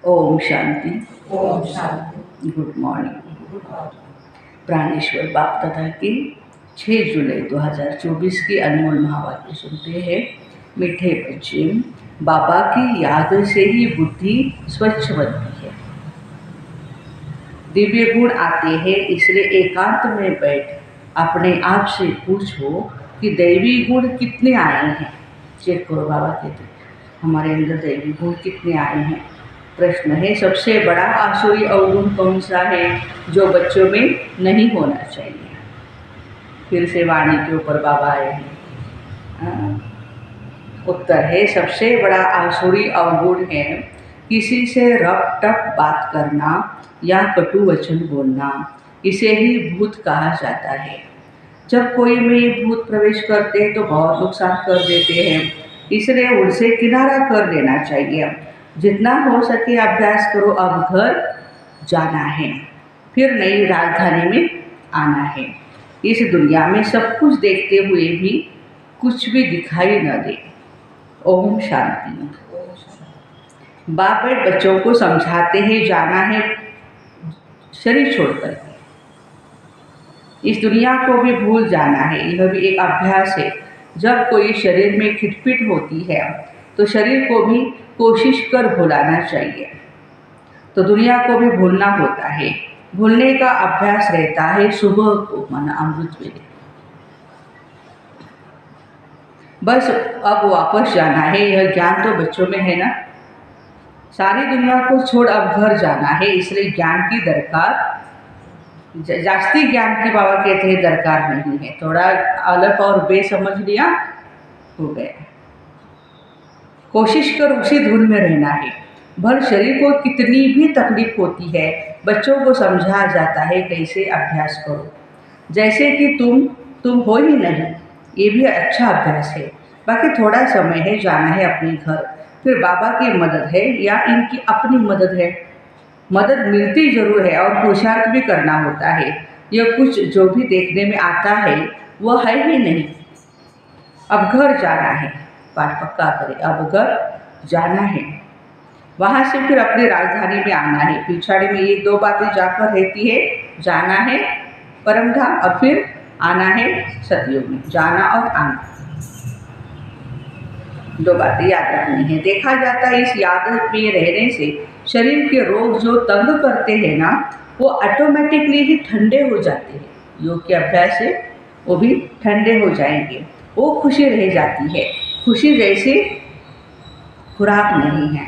Om Shanti. Om Shanti. Good morning. प्राणेश्वर बाप दादा की 6 जुलाई 2024 की अनमोल महावाक्य सुनते हैं। मीठे बच्चे, बाबा की याद से ही बुद्धि स्वच्छ बनती है। दिव्य गुण आते हैं, इसलिए एकांत में बैठ अपने आप से पूछो कि दैवी गुण कितने आए हैं। चेक करो, बाबा कहते हमारे अंदर दैवी गुण कितने आए हैं। प्रश्न है, सबसे बड़ा आसुरी अवगुण कौन सा है जो बच्चों में नहीं होना चाहिए। फिर से वाणी के ऊपर बाबा आए हैं। उत्तर है, सबसे बड़ा आसुरी अवगुण है किसी से रप टप बात करना या कटु वचन बोलना। इसे ही भूत कहा जाता है। जब कोई में भूत प्रवेश करते हैं तो बहुत नुकसान कर देते हैं, इसलिए उनसे किनारा कर लेना चाहिए। जितना हो सके अभ्यास करो। अब घर जाना है, फिर नई राजधानी में आना है। इस दुनिया में सब कुछ देखते हुए भी कुछ भी दिखाई न दे। ओम शांति। बाप बच्चों को समझाते हैं, जाना है शरीर छोड़कर। इस दुनिया को भी भूल जाना है। यह भी एक अभ्यास है। जब कोई शरीर में खिटपिट होती है तो शरीर को भी कोशिश कर भुलाना चाहिए। तो दुनिया को भी भूलना होता है। भूलने का अभ्यास रहता है सुबह को, माना अमृत वेले। बस अब वापस जाना है। यह ज्ञान तो बच्चों में है ना। सारी दुनिया को छोड़ अब घर जाना है, इसलिए ज्ञान की दरकार, जास्ती ज्ञान की बाबा कहते हैं दरकार नहीं है। थोड़ा अलग और बेसमझ लिया हो गया। कोशिश कर उसी धुन में रहना है। भर शरीर को कितनी भी तकलीफ होती है, बच्चों को समझा जाता है कैसे अभ्यास करो, जैसे कि तुम हो ही नहीं। ये भी अच्छा अभ्यास है। बाकी थोड़ा समय है, जाना है अपने घर। फिर बाबा की मदद है या इनकी अपनी मदद है। मदद मिलती जरूर है और पुरुषार्थ भी करना होता है। यह कुछ जो भी देखने में आता है वह है ही नहीं। अब घर जाना है, पाठ पक्का करें। अब घर जाना है, वहाँ से फिर अपनी राजधानी में आना है। पिछाड़ी में ये 2 बातें जाकर रहती है, जाना है परमधाम और फिर आना है सतयुग में। जाना और आना 2 बातें याद रखनी है। देखा जाता है इस याद में रहने से शरीर के रोग जो तंग करते हैं ना, वो ऑटोमेटिकली ही ठंडे हो जाते हैं। योग के अभ्यास से वो भी ठंडे हो जाएंगे। वो खुशी रह जाती है। खुशी जैसी खुराक नहीं है,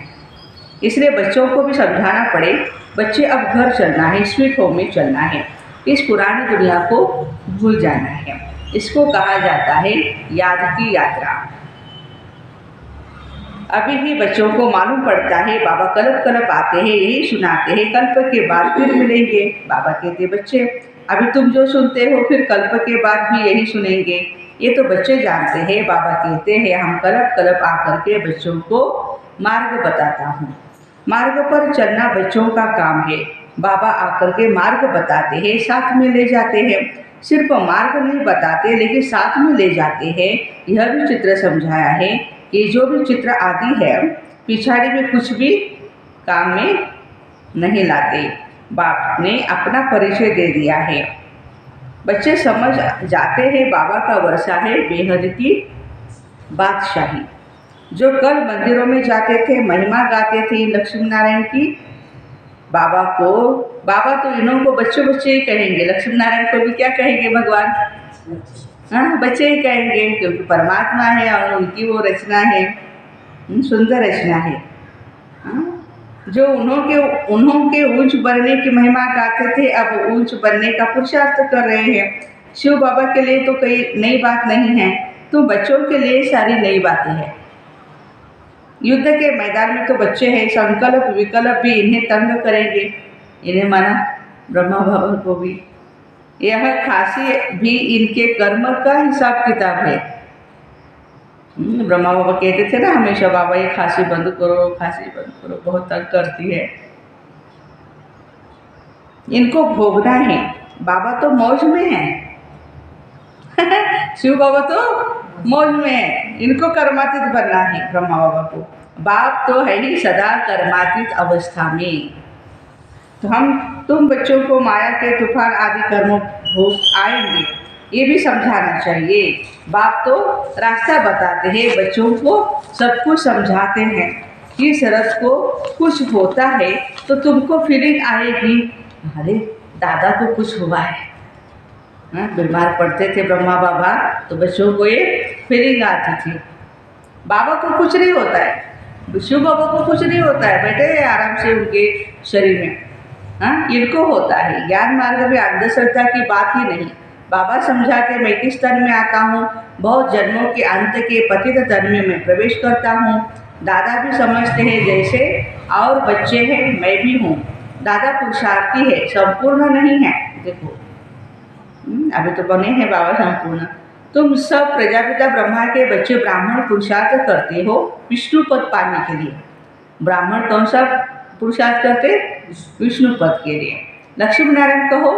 इसलिए बच्चों को भी समझाना पड़े। बच्चे अब घर चलना है, स्वीट होम में चलना है। इस पुरानी दुनिया को भूल जाना है। इसको कहा जाता है याद की यात्रा। अभी ही बच्चों को मालूम पड़ता है बाबा कल्प कल्प आते हैं, यही सुनाते हैं, कल्प के बाद फिर मिलेंगे। बाबा कहते बच्चे अभी तुम जो सुनते हो फिर कल्प के बाद भी यही सुनेंगे। ये तो बच्चे जानते हैं। बाबा कहते हैं हम कल्प कल्प आकर के बच्चों को मार्ग बताता हूँ। मार्ग पर चलना बच्चों का काम है। बाबा आकर के मार्ग बताते हैं, साथ में ले जाते हैं। सिर्फ मार्ग नहीं बताते लेकिन साथ में ले जाते हैं। यह भी चित्र समझाया है कि जो भी चित्र आदि है पिछाड़ी में कुछ भी काम में नहीं लाते। बाप ने अपना परिचय दे दिया है। बच्चे समझ जाते हैं बाबा का वर्षा है बेहद की बादशाही। जो कल मंदिरों में जाते थे, महिमा गाते थे लक्ष्मी नारायण की, बाबा तो इन्हों को बच्चे बच्चे ही कहेंगे। लक्ष्मी नारायण को भी क्या कहेंगे भगवान? हाँ, बच्चे ही कहेंगे, क्योंकि परमात्मा है और उनकी वो रचना है, सुंदर रचना है। हाँ? जो उन्हों के ऊंच बनने की महिमा गाते थे, अब ऊंच बनने का पुरुषार्थ कर रहे हैं। शिव बाबा के लिए तो कोई नई बात नहीं है, तो बच्चों के लिए सारी नई बातें हैं। युद्ध के मैदान में तो बच्चे हैं, संकल्प विकल्प भी इन्हें तंग करेंगे। इन्हें माना ब्रह्मा बाबा को भी। यह खांसी भी इनके कर्म का हिसाब किताब है। ब्रह्मा बाबा कहते थे ना हमेशा, बाबा ये खांसी बंद करो, खांसी बंद करो, बहुत तंग करती है। इनको भोगना है। बाबा तो मौज में है। शिव बाबा तो मौज में है। इनको कर्मातीत बनना है ब्रह्मा बाबा को, बाप तो है ही सदा कर्मातीत अवस्था में। तो तुम बच्चों को माया के तूफान आदि कर्मों भोग आएंगे, ये भी समझाना चाहिए। बाप तो रास्ता बताते हैं, बच्चों को सब कुछ समझाते हैं। इस रथ को कुछ होता है तो तुमको फीलिंग आएगी, अरे दादा को कुछ हुआ है। बीमार पड़ते थे ब्रह्मा बाबा तो बच्चों को ये फीलिंग आती थी, बाबा को कुछ नहीं होता है, शिव बाबा को कुछ नहीं होता है, बैठे आराम से उनके शरीर में। इनको होता है। ज्ञान मार्ग में अंधश्रद्धा की बात ही नहीं। बाबा समझाते, मैं किस तन में आता हूँ, बहुत जन्मों के अंत के पतित तन में मैं प्रवेश करता हूँ। दादा भी समझते हैं जैसे और बच्चे हैं, मैं भी हूँ। दादा पुरुषार्थी है, संपूर्ण नहीं है। देखो अभी तो बने हैं बाबा संपूर्ण। तुम सब प्रजापिता ब्रह्मा के बच्चे ब्राह्मण पुरुषार्थ करते हो विष्णु पद पाने के लिए। ब्राह्मण कौन सा पुरुषार्थ करते? विष्णु पद के लिए। लक्ष्मी नारायण कहो,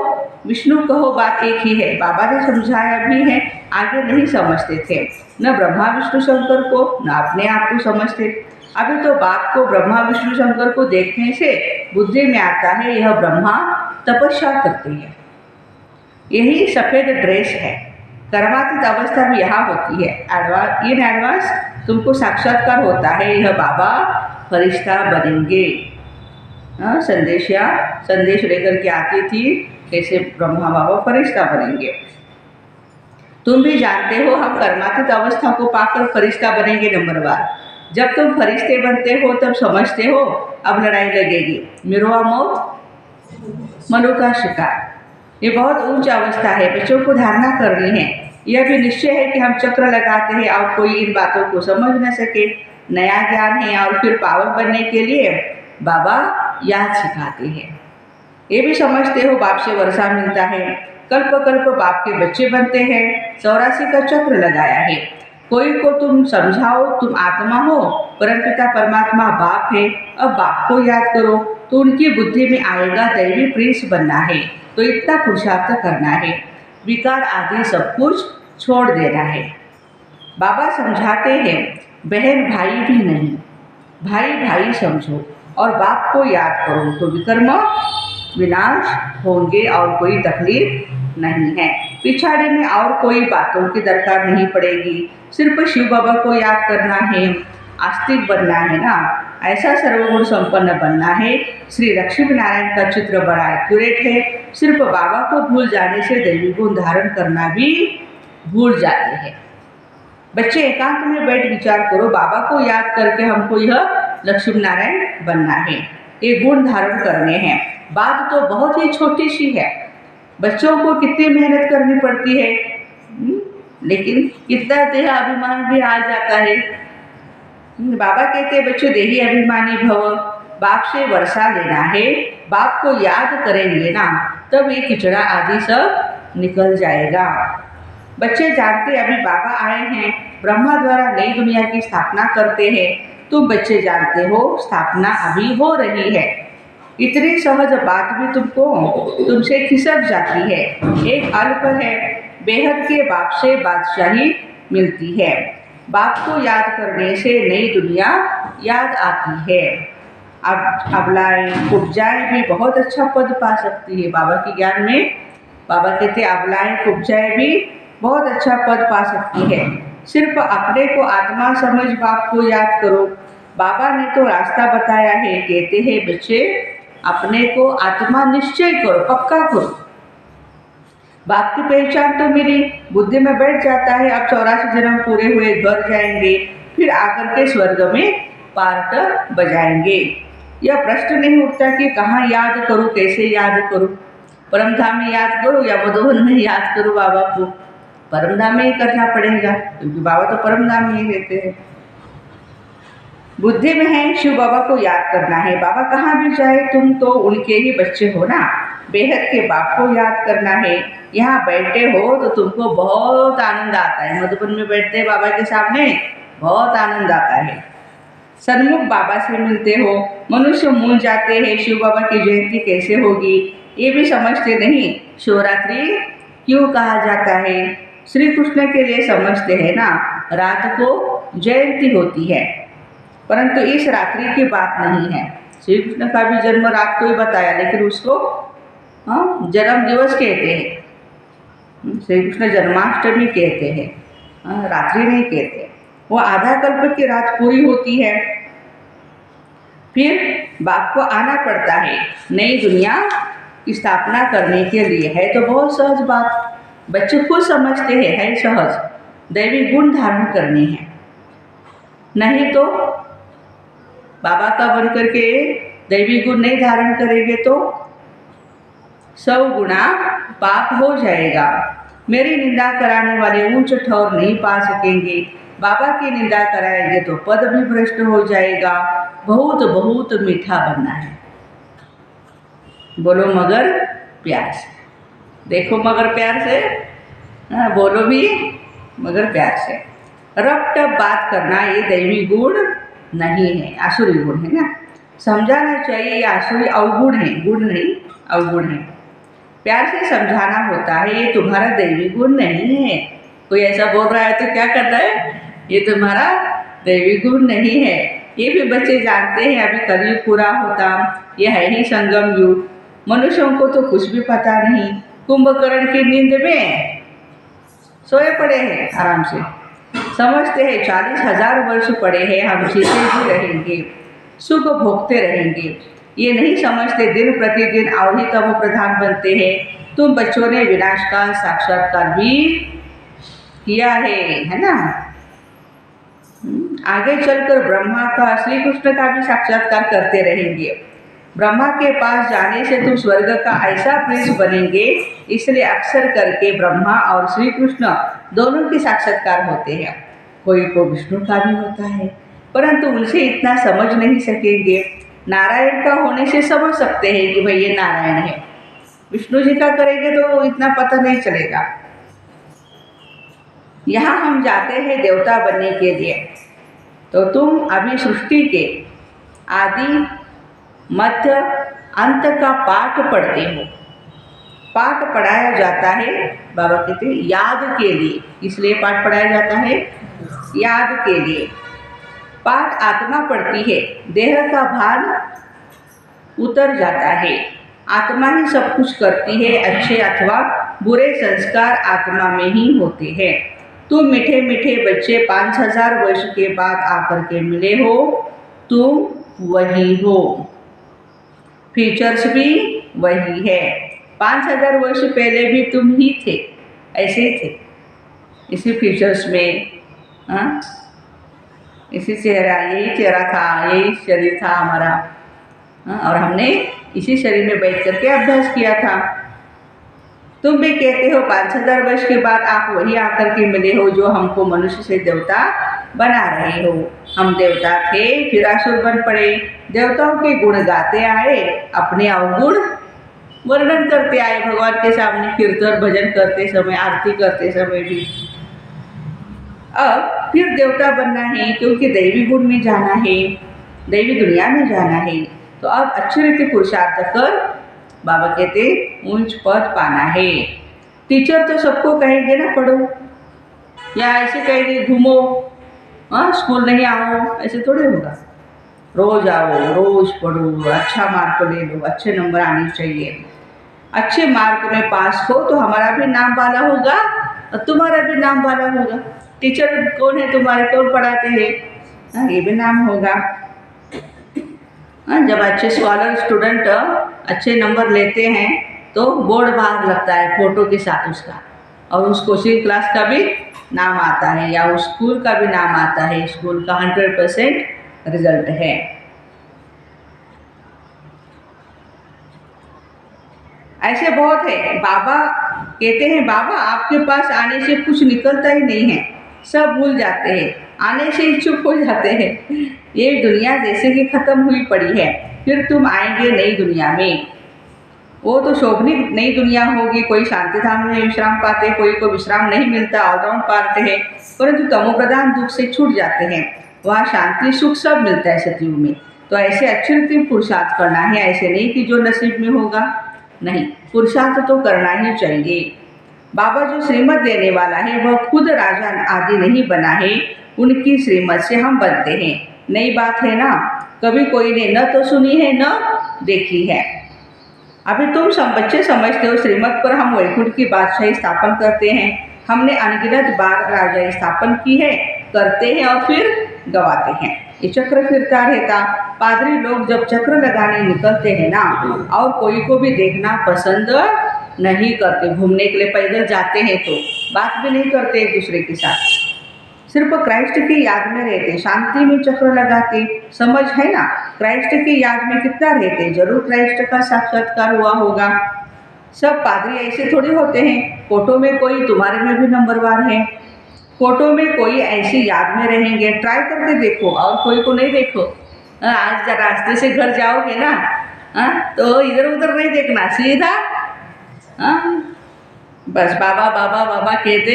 विष्णु कहो, बात एक ही है। बाबा ने समझाया भी है, आगे नहीं समझते थे, न ब्रह्मा विष्णु शंकर को न अपने आप को समझते। अभी तो बाप को ब्रह्मा विष्णु शंकर को देखने से बुद्धि में आता है यह ब्रह्मा तपस्या करते हैं, यही सफ़ेद ड्रेस है। कर्मातीत अवस्था भी यहाँ होती है। इन एडवांस तुमको साक्षात्कार होता है, यह बाबा फरिश्ता बनेंगे। संदेश लेकर के आती थी कैसे ब्रह्मा बाबा फरिश्ता बनेंगे। तुम भी जानते हो हम कर्मातीत अवस्था को पाकर फरिश्ता बनेंगे। नंबर 1, जब तुम फरिश्ते बनते हो तब समझते हो अब लड़ाई लगेगी, मिरवा मौत मनु का शिकार। ये बहुत ऊंच अवस्था है, बच्चों को धारणा करनी है। यह भी निश्चय है कि हम चक्र लगाते हैं और कोई इन बातों को समझ न सके। नया ज्ञान है और फिर पावर बनने के लिए बाबा याद सिखाते हैं। ये भी समझते हो बाप से वर्षा मिलता है, कल्प कल्प बाप के बच्चे बनते हैं। 84 का चक्र लगाया है। कोई को तुम समझाओ तुम आत्मा हो, परमपिता परमात्मा बाप है। अब बाप को याद करो तो उनकी बुद्धि में आएगा दैवी प्रिंस बनना है, तो इतना पुरुषार्थ करना है, विकार आदि सब कुछ छोड़ देना है। बाबा समझाते हैं बहन भाई भी नहीं, भाई भाई समझो और बाप को याद करो तो विकर्म विनाश होंगे और कोई तकलीफ नहीं है। पिछाड़ी में और कोई बातों की दरकार नहीं पड़ेगी, सिर्फ शिव बाबा को याद करना है, आस्तिक बनना है ना, ऐसा सर्वगुण संपन्न बनना है। श्री लक्ष्मी नारायण का चित्र बड़ा एक्यूरेट है। सिर्फ बाबा को भूल जाने से दैवी गुण धारण करना भी भूल जाते हैं। बच्चे एकांत में बैठ विचार करो, बाबा को याद करके हमको यह लक्ष्मी नारायण बनना है, ये गुण धारण करने हैं। बात तो बहुत ही छोटी सी है, बच्चों को कितनी मेहनत करनी पड़ती है, लेकिन कितना देह अभिमान भी आ जाता है। बाबा कहते हैं बच्चों देही अभिमानी भव, बाप से वर्षा लेना है। बाप को याद करेंगे ना तब ये किचड़ा आदि सब निकल जाएगा। बच्चे जानते अभी बाबा आए हैं, ब्रह्मा द्वारा नई दुनिया की स्थापना करते हैं। तुम बच्चे जानते हो स्थापना अभी हो रही है। इतनी सहज बात भी तुमसे खिसक जाती है। एक अल्प है, बेहद के बाप से बादशाही मिलती है। बाप को याद करने से नई दुनिया याद आती है। अब अबलाएं कुब्जाएं भी बहुत अच्छा पद पा सकती है। बाबा के ज्ञान में बाबा कहते अबलाएं कुब्जाएं भी बहुत अच्छा पद पा सकती है। सिर्फ अपने को आत्मा समझ बाप को याद करो। बाबा ने तो रास्ता बताया है, कहते हैं बच्चे अपने को आत्मा निश्चय करो, पक्का करो। बाप की पहचान तो मेरी बुद्धि में बैठ जाता है। अब 84 जन्म पूरे हुए घर जाएंगे, फिर आकर के स्वर्ग में पार्ट बजाएंगे। यह प्रश्न नहीं उठता कि कहाँ याद करूँ, कैसे याद करूँ, परमधाम में याद करूँ या मधुबन में याद करूँ। बाबा को परमधाम में ही करना पड़ेगा क्योंकि बाबा तो परमधाम में ही रहते हैं। बुद्धि में है शिव बाबा को याद करना है। बाबा कहाँ भी जाए तुम तो उनके ही बच्चे हो ना। बेहद के बाप को याद करना है। यहाँ बैठे हो तो तुमको बहुत आनंद आता है। मधुबन में बैठते बाबा के सामने बहुत आनंद आता है। सन्मुख बाबा से मिलते हो। मनुष्य भूल जाते हैं शिव बाबा की जयंती कैसे होगी, ये भी समझते नहीं। शिवरात्रि क्यों कहा जाता है, श्री कृष्ण के लिए समझते हैं ना। रात को जयंती होती है, परंतु इस रात्रि की बात नहीं है। श्री कृष्ण का भी जन्म रात को ही बताया, लेकिन उसको जन्म दिवस कहते हैं, श्री कृष्ण जन्माष्टमी कहते हैं, रात्रि नहीं कहते। वो आधा कल्प की रात पूरी होती है, फिर बाप को आना पड़ता है नई दुनिया की स्थापना करने के लिए। है तो बहुत सहज बात, बच्चे खुद समझते हैं, है सहज, दैवी गुण धारण करने हैं। नहीं तो बाबा का बन करके दैवी गुण नहीं धारण करेंगे तो 100 गुना पाप हो जाएगा। मेरी निंदा कराने वाले ऊंच ठौर नहीं पा सकेंगे, बाबा की निंदा कराएंगे तो पद भी भ्रष्ट हो जाएगा। बहुत बहुत मीठा बनना है। बोलो मगर प्यार से, देखो मगर प्यार से, बोलो भी मगर प्यार से। रब टब बात करना ये दैवी गुण नहीं है, आसुरी गुण है ना। समझाना चाहिए ये आसुरी अवगुण है, गुण नहीं अवगुण है। प्यार से समझाना होता है, ये तुम्हारा दैवी गुण नहीं है। कोई ऐसा बोल रहा है तो क्या करना है, ये तुम्हारा दैवी गुण नहीं है। ये भी बच्चे जानते हैं, अभी कलयुग पूरा होता, ये है ही संगम युग। मनुष्यों को तो कुछ भी पता नहीं, कुंभकर्ण की नींद में सोए पड़े हैं आराम से, समझते हैं 40,000 वर्ष पड़े हैं, हम जीते भी रहेंगे, सुख भोगते रहेंगे। ये नहीं समझते दिन प्रतिदिन और ही तमो प्रधान बनते हैं। तुम बच्चों ने विनाश का साक्षात्कार भी किया है ना। आगे चलकर ब्रह्मा का, श्री कृष्ण का भी साक्षात्कार करते रहेंगे। ब्रह्मा के पास जाने से तुम स्वर्ग का ऐसा प्रिंस बनेंगे, इसलिए अक्सर करके ब्रह्मा और श्री कृष्ण दोनों के साक्षात्कार होते हैं। कोई को विष्णु का भी होता है, परंतु उनसे इतना समझ नहीं सकेंगे। नारायण का होने से समझ सकते हैं कि भाई ये नारायण है, विष्णु जी का करेंगे तो इतना पता नहीं चलेगा। यहाँ हम जाते हैं देवता बनने के लिए, तो तुम अभी सृष्टि के आदि मध्य अंत का पाठ पढ़ते हो। पाठ पढ़ाया जाता है, बाबा कहते हैं याद के लिए, इसलिए पाठ पढ़ाया जाता है याद के लिए। पाठ आत्मा पढ़ती है, देह का भान उतर जाता है, आत्मा ही सब कुछ करती है। अच्छे अथवा बुरे संस्कार आत्मा में ही होते हैं। तुम मीठे मीठे बच्चे 5,000 वर्ष के बाद आकर के मिले हो, तुम वही हो, फीचर्स भी वही है। 5,000 वर्ष पहले भी तुम ही थे, ऐसे ही थे, इसी फीचर्स में, इसी चेहरा, यही चेहरा था, यही शरीर था हमारा, और हमने इसी शरीर में बैठ करके अभ्यास किया था। तुम भी कहते हो 5,000 वर्ष के बाद आप वही आकर के मिले हो जो हमको मनुष्य से देवता बना रहे हो। हम देवता थे, फिर असुर बन पड़े, देवताओं के गुण गाते आए, अपने अवगुण वर्णन करते आए भगवान के सामने, कीर्तन भजन करते समय, आरती करते समय भी। अब फिर देवता बनना है, क्योंकि दैवी गुण में जाना है, दैवी दुनिया में जाना है। तो अब अच्छी रीति पुरुषार्थ कर, बाबा कहते ऊंच पद पाना है। टीचर तो सबको कहेंगे ना पढ़ो, या ऐसे कहेंगे घूमो, स्कूल नहीं आओ, ऐसे थोड़े होगा। रोज आओ, रोज पढ़ो, अच्छा मार्क ले लो, अच्छे नंबर आने चाहिए। अच्छे मार्क में पास हो तो हमारा भी नाम वाला होगा और तुम्हारा भी नाम वाला होगा। टीचर कौन है तुम्हारे, कौन पढ़ाते हैं, ये भी नाम होगा। जब अच्छे स्कॉलर स्टूडेंट अच्छे नंबर लेते हैं तो बोर्ड बाहर लगता है फोटो के साथ उसका, और उस कोचिंग क्लास का भी नाम आता है, या उस स्कूल का भी नाम आता है, स्कूल का 100% रिजल्ट है। ऐसे बहुत है। बाबा कहते हैं, बाबा आपके पास आने से कुछ निकलता ही नहीं है, सब भूल जाते हैं, आने से ही चुप हो जाते हैं। ये दुनिया जैसे कि खत्म हुई पड़ी है, फिर तुम आएंगे नई दुनिया में। वो तो शोभनी नई दुनिया होगी, कोई शांति धाम में विश्राम पाते, कोई को विश्राम नहीं मिलता, ऑलराउंड पाते हैं, परंतु तमो प्रधान दुख से छूट जाते हैं। वहाँ शांति सुख सब मिलता है सतयुग में। तो ऐसे अच्छी रीति पुरुषार्थ करना है, ऐसे नहीं कि जो नसीब में होगा, नहीं, पुरुषार्थ तो करना ही चाहिए। बाबा जो श्रीमत देने वाला है वह खुद राजा आदि नहीं बना है, उनकी श्रीमत से हम बनते हैं। नई बात है ना, कभी कोई ने न तो सुनी है न देखी है। अभी तुम सब बच्चे समझते हो श्रीमत पर हम वैकुंठ की बादशाही स्थापन करते हैं। हमने अनगिनत बार राजाई स्थापन की है, करते हैं और फिर गवाते हैं। ये चक्र फिरता रहता। पादरी लोग जब चक्र लगाने निकलते हैं ना, और कोई को भी देखना पसंद नहीं करते, घूमने के लिए पैदल जाते हैं तो बात भी नहीं करते एक दूसरे के साथ, सिर्फ क्राइस्ट की याद में रहते, शांति में चक्र लगाते। समझ है ना, क्राइस्ट की याद में कितना रहते, जरूर क्राइस्ट का साक्षात्कार हुआ होगा। सब पादरी ऐसे थोड़ी होते हैं, फोटो में कोई तुम्हारे में भी नंबरवार है, फोटो में कोई ऐसी याद में रहेंगे। ट्राई करके देखो और कोई को नहीं देखो। आज रास्ते से घर जाओगे ना, तो इधर उधर नहीं देखना, सीधा बस बाबा बाबा बाबा कहते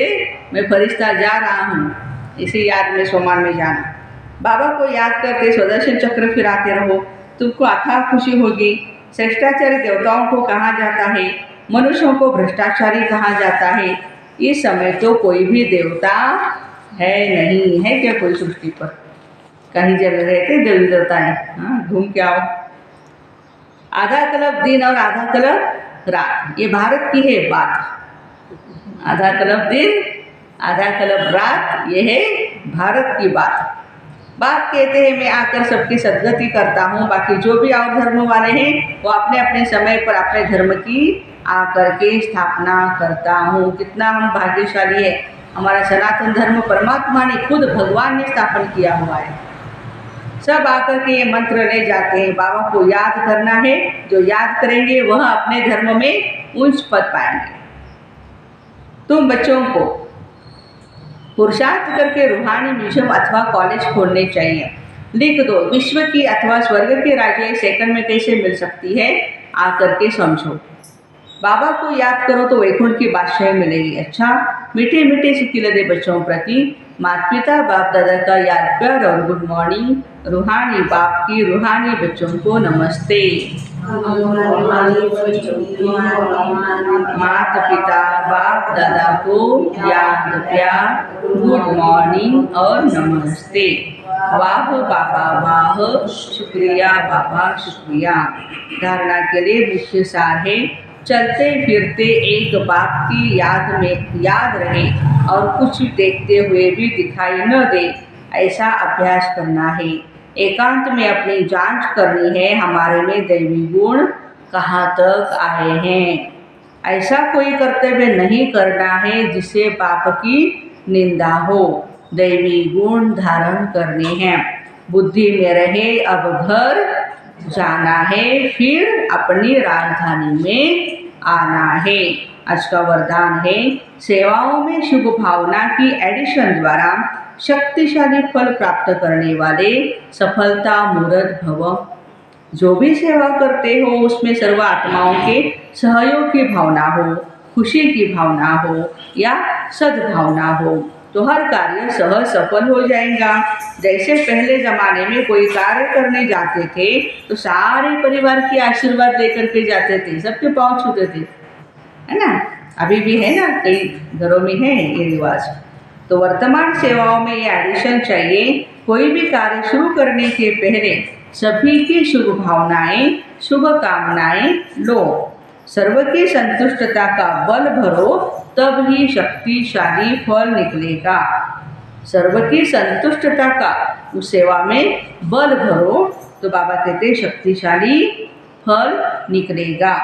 मैं फरिश्ता जा रहा हूँ, इसी याद में सोमान में जाना। बाबा को याद करते स्वदर्शन चक्र फिराते रहो, तुमको अथाह खुशी होगी। श्रेष्ठाचारी देवताओं को कहा जाता है, मनुष्यों को भ्रष्टाचारी कहा जाता है। इस समय तो कोई भी देवता है नहीं है क्या कोई सृष्टि पर? कहीं जल रहते देवी देवता है, घूम के आओ। आधा कलब दिन और आधा कलब रात, ये भारत की है बात। आधा कलब दिन आधा कलब रात, ये है भारत की बात। बाप कहते हैं मैं आकर सबकी सद्गति करता हूँ, बाकी जो भी और धर्म वाले हैं वो अपने अपने समय पर अपने धर्म की आकर के स्थापना करता हूँ। कितना हम भाग्यशाली है, हमारा सनातन धर्म परमात्मा ने खुद भगवान ने स्थापन किया हुआ है। सब आकर के ये मंत्र ले जाते हैं। बाबा को याद करना है, जो याद करेंगे वह अपने धर्म में उच्च पद पाएंगे। तुम बच्चों को पुरुषार्थ करके रूहानी म्यूजियम अथवा कॉलेज खोलने चाहिए। लिख दो, विश्व की अथवा स्वर्ग की राज्य सेकंड में कैसे मिल सकती है, आकर के समझो। बाबा को याद करो तो वैकुंठ की बादशाही मिलेगी। अच्छा, मीठे मीठे से खिले दे बच्चों प्रति माता पिता बाप दादा का याद प्यार और गुड मॉर्निंग। रूहानी बाप की रूहानी बच्चों को नमस्ते। माता पिता बाप दादा को याद प्यार, गुड मॉर्निंग और नमस्ते। वाह बाबा वाह, शुक्रिया बाबा शुक्रिया। धारणा के लिए मुख्य सार है, चलते फिरते एक बाप की याद में याद रहे और कुछ देखते हुए भी दिखाई न दे, ऐसा अभ्यास करना है। एकांत में अपनी जांच करनी है, हमारे में दैवी गुण कहाँ तक आए हैं। ऐसा कोई कर्तव्य नहीं करना है जिससे पाप की निंदा हो। दैवी गुण धारण करने हैं। बुद्धि में रहे अब घर जाना है, फिर अपनी राजधानी में आना है। आज का वरदान है, सेवाओं में शुभ भावना की एडिशन द्वारा शक्तिशाली फल प्राप्त करने वाले सफलता मूर्त भव। जो भी सेवा करते हो उसमें सर्व आत्माओं के सहयोग की भावना हो, खुशी की भावना हो या सद्भावना हो, तो हर कार्य सहज सफल हो जाएगा। जैसे पहले ज़माने में कोई कार्य करने जाते थे तो सारे परिवार की आशीर्वाद लेकर के जाते थे, सबके पाँव छूते थे, है ना। अभी भी है ना, कई घरों में है ये रिवाज। तो वर्तमान सेवाओं में ये एडिशन चाहिए। कोई भी कार्य शुरू करने के पहले सभी की शुभ भावनाएं, शुभ कामनाएं लो। सर्व की संतुष्टता का बल भरो, तब ही शक्तिशाली फल निकलेगा। सर्व की संतुष्टता का उस सेवा में बल भरो तो बाबा कहते शक्तिशाली फल निकलेगा।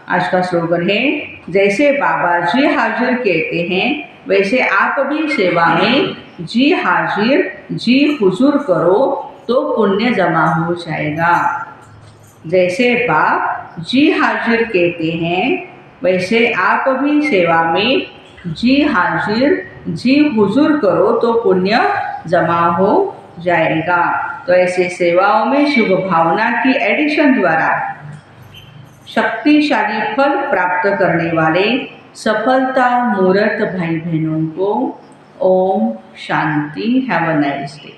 आज का स्लोगन है, जैसे बाबा जी हाजिर कहते हैं वैसे आप भी सेवा में जी हाजिर जी हुजूर करो तो पुण्य जमा हो जाएगा। जैसे बाप जी हाजिर कहते हैं वैसे आप भी सेवा में जी हाजिर जी हुजूर करो तो पुण्य जमा हो जाएगा। तो ऐसे सेवाओं में शुभ भावना की एडिशन द्वारा शक्तिशाली फल प्राप्त करने वाले सफलता मूर्त भाई बहनों को ओम शांति। Have a nice day.